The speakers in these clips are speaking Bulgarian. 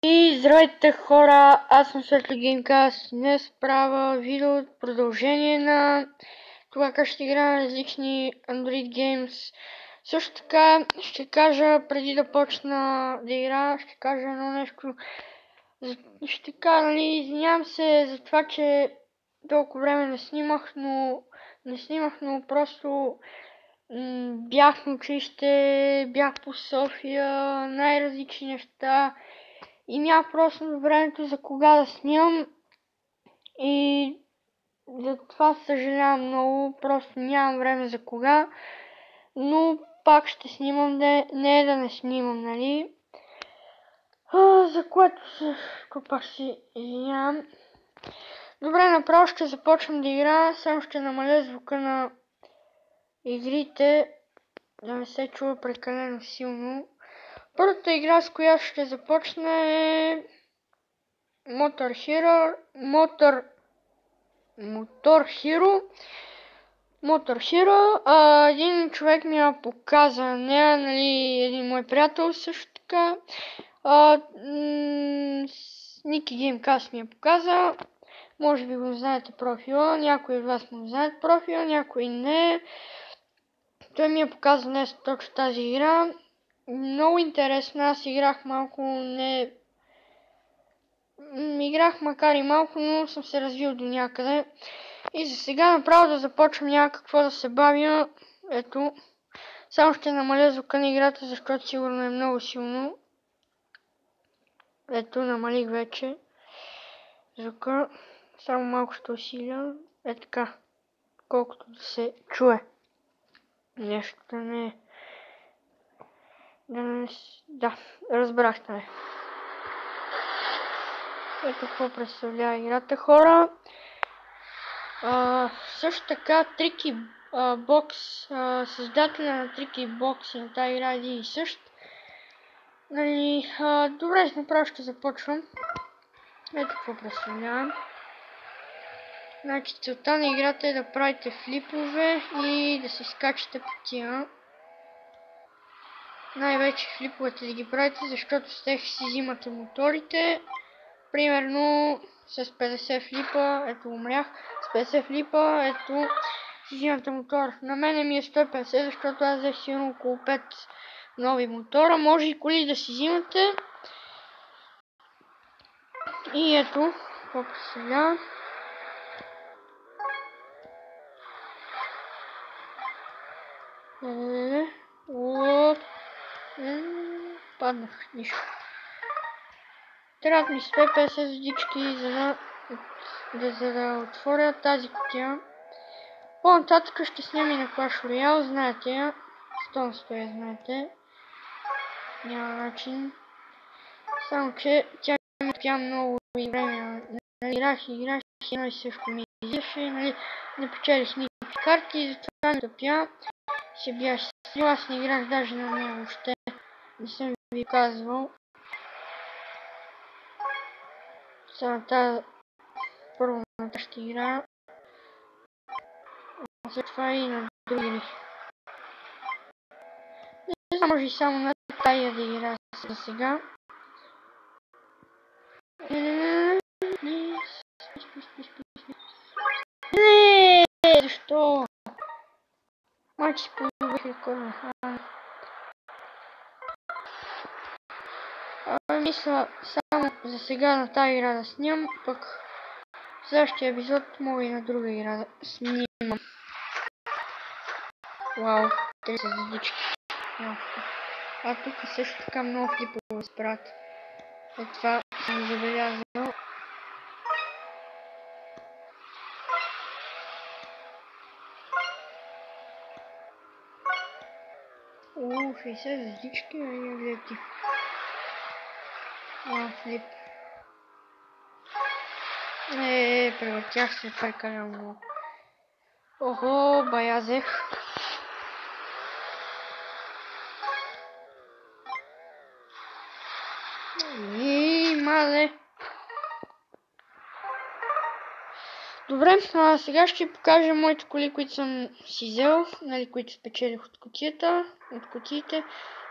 И здравейте хора, аз съм Светли Геймкаст. Днес правя видео продължение на това как ще играя на различни Android Games. Също така ще кажа, преди да почна да играя, ще кажа едно нещо. Ще кажа, извинявам се за това, че толкова време не снимах, но просто бях на училище, бях по София, най-различни неща. И нямах просто времето за кога да снимам и за това съжалявам много, просто нямам време за кога, но пак ще снимам, не е да не снимам, нали? За което пак си извинявам. Добре, направо ще започвам да играя, само ще намаля звука на игрите, да не се чува прекалено силно. Първата игра, с която ще започна е Motor Hero. Един човек ми я показа, един мой приятел също така. Ники Геймкаст ми я показа. Може би го знаете профила, някои от вас му знаят профила, някои не. Той ми я показа днес точно тази игра. Много интересна, аз играх малко, играх макар и малко, но съм се развил до някъде. И за сега направо да започвам, няма какво да се бавя. Ето, само ще намаля звука на играта, защото сигурно е много силно. Ето, намалих вече звука. Само малко ще усиля. Е така, колкото да се чуе. Нещо да не... Да, разбрахте ме. Ето какво представлява играта, хора. Също така Tricky Box, създателя на Tricky Box и на тази игра е един и същ. Добре, направо ще започвам. Ето какво представлявам. Значи целта на играта е да правите флипове и да се скачате по тия. Най-вече флиповете да ги правите, защото с тях си взимате моторите. Примерно с 50 флипа, ето умрях, с 50 флипа, ето си взимате мотор. На мене ми е 150, защото аз взех сигурно около 5 нови мотора. Може и коли да си взимате. И ето, какво представлява. Паднах, нищо. Трябват ми 150 звездички, за да отворя тази кутия. По-нататък ще снимам и на Clash Royale, знаете я. Stone Story, знаете. Няма начин. Само че тя ми топя много и време. Играх едно и също ми излизаше. Не печелих никакви карти и затова ми топя. Се бях стрил, аз не играх даже на нея въобще. Не съм ви казвал. Само тази първо на тази ще игра. След това и на други. Не знам, може и само на тая да игра за сега. Не, защо? Мачи подобрих рекорда. Мисля само за сега на тази игра да снимам, пък в следващия епизод мога и на друга игра да снимам. Вау, 30 звездички. Тук също така много флипове се правят. Това съм забелязал. О, 60 звездички, гледайте. Флип. Превъртях се прекалено много. Охо, баязех. Мале. Добре, сега ще покажа моите коли, които съм си взел, които спечелих от кутиите.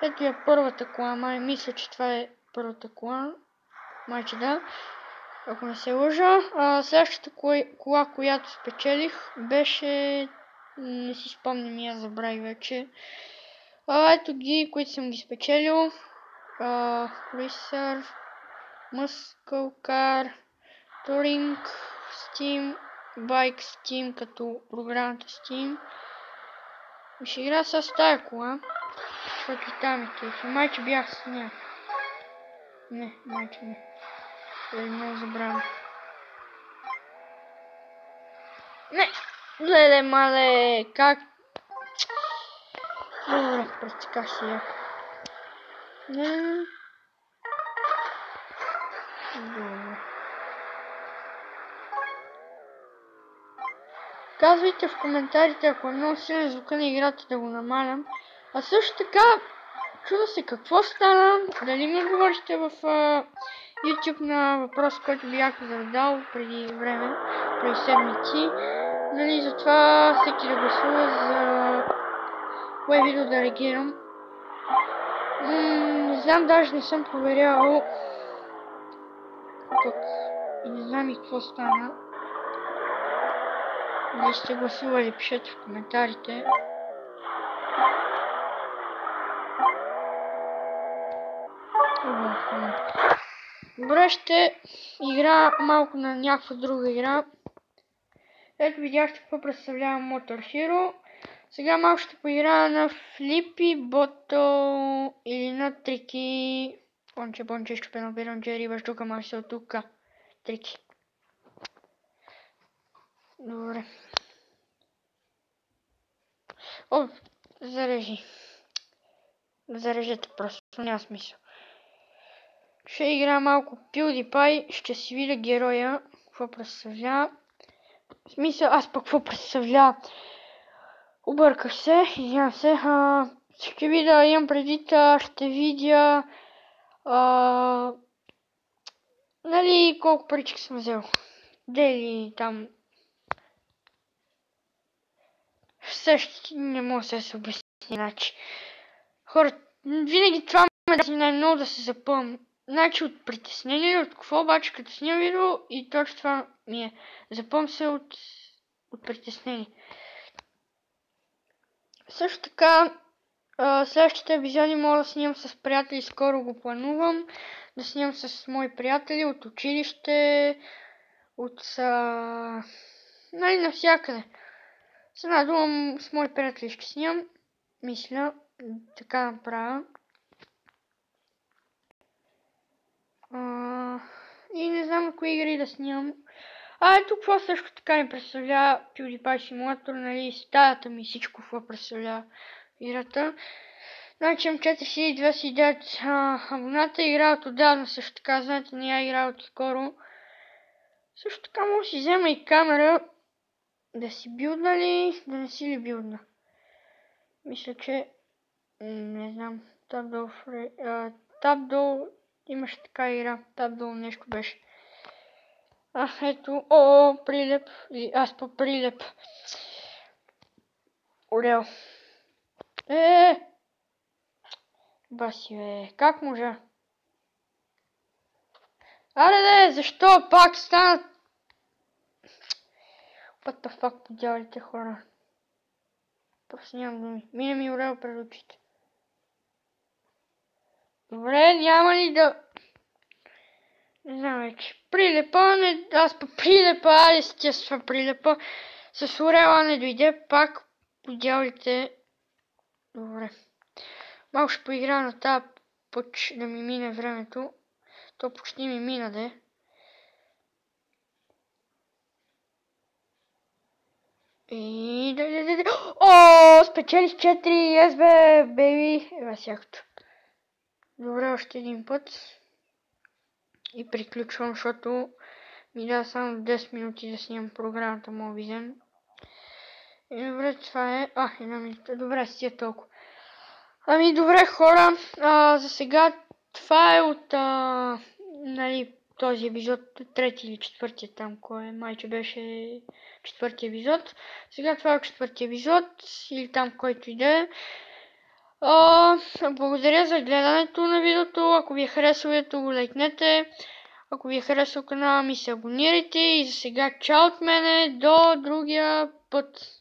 Ето е първата кола, мисля, че това е първата кола. Майче да. Ако не се лъжа. Следващата кола, която спечелих, беше... Не си спомням, я забравих вече. Ето ги, които съм ги спечелил. Racer, Muscle Car, Touring, Steam, Bike Steam, като програмата Steam. И ще игра с тая кола, защото там е кефи. Майче бях с нея. Не, майче не. Много забравям. Не! Леле, мале, как? Добре, престиках си я. Не. Добре. Казвайте в коментарите, ако е много силен звука на играта, да го намалям. А също така, чуда се какво стана, дали ми отговорите в YouTube на въпрос, който бях задал преди време, преди седмици. Нали, затова всеки да гласува за кое видео да реагирам. Не знам, даже не съм проверял. Тук. И не знам и какво стана. Дали сте гласували, пишете в коментарите. Добре, ще игра малко на някаква друга игра. Ето видяхте какво представлява Motor Hero. Сега малко ще поиграя на Flippy Bottle или на Tricky. Понче, щупено пиронче, риба, штука, масо, тука. Трики. Добре. О, зарежи. Зарежете просто, няма смисъл. Ще игра малко PewDiePie, ще си видя героя, какво представлява. В смисъл, аз пък какво представлява. Обърках се, извинявам се. Ще видя, имам предвид, ще видя нали колко парички съм взел. Дели там. Също не мога да се обясни иначе. Хора, винаги това ме да най-много да се запомня. Значи от притеснение или от какво, обаче като снимам видео и точно това ми е. Запомня се от притеснение. Също така, следващите епизоди мога да снимам с приятели, скоро го планувам. Да снимам с мои приятели от училище, нали, навсякъде. С една дума с мои приятели ще снимам. Мисля, така направя. И не знам кои игри да снимам. Ето какво също така ми представлява PewDiePie Simulator, нали, стаята ми всичко какво представлява играта. Значи имам 4209 абоната, играя от отдавна също така, знаете, не я играя от скоро. Също така мога да си взема и камера, да си билдна ли, да не си ли билдна. Мисля, че, не знам, Tapdol имаше така игра, Tapdol нещо беше. Ето, прилеп, или аз по прилеп. Орел. Баси, бе, как можа? Аре, защо пак стана? What the fuck, подявалите хора? Просто нямам думи. Мина ми Орел пред очите. Добре, няма ли да... Не знам вече. Прилепа, аз по прилепа, естествено прилепа. С Орела не дойде пак, подявалите. Добре. Малко ще поигра на тази пъч да ми мине времето. То почти ми мина, де. И спечелих 4, yes бе, бейби. Всякото. Добре, още един път. И приключвам, защото ми дава само 10 минути да снимам програмата Mobizen. И добре, това е... една минута. Добре, си е толкова. Ами добре, хора, за сега това е от нали, този епизод, трети или четвъртия там, кой майче беше четвъртия епизод. Сега това е четвъртия епизод или там който иде. Благодаря за гледането на видеото, ако ви е харесало видеото го лайкнете. Ако ви е харесал канала ми, се абонирайте и за сега чао от мене, до другия път.